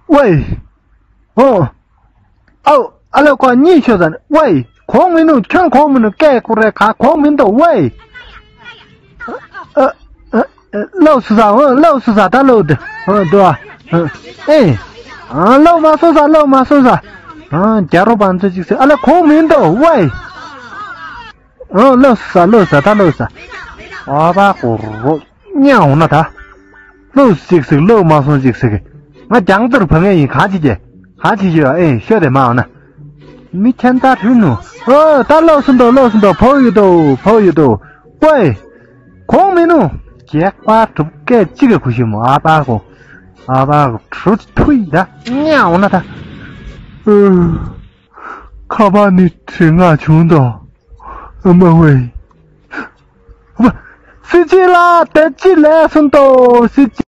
喂，哦，阿拉管你学生，喂，光明路全光明路盖过来看光明路喂，老师长，老师长他漏的，对吧？老马说啥，老马说啥？加入班这就是阿拉光明路喂，老师长他漏啥？阿爸呼鸟呢他，老师是老马说就是个。我讲这个朋友一看起去，晓得嘛呢？每天打腿呢，打老师多，朋友多，喂，光明路，结quả都给几个回去嘛？阿爸个出腿的，鸟呢他，卡巴你挺啊穷的，么喂，不，司机啦，得进来送到司机。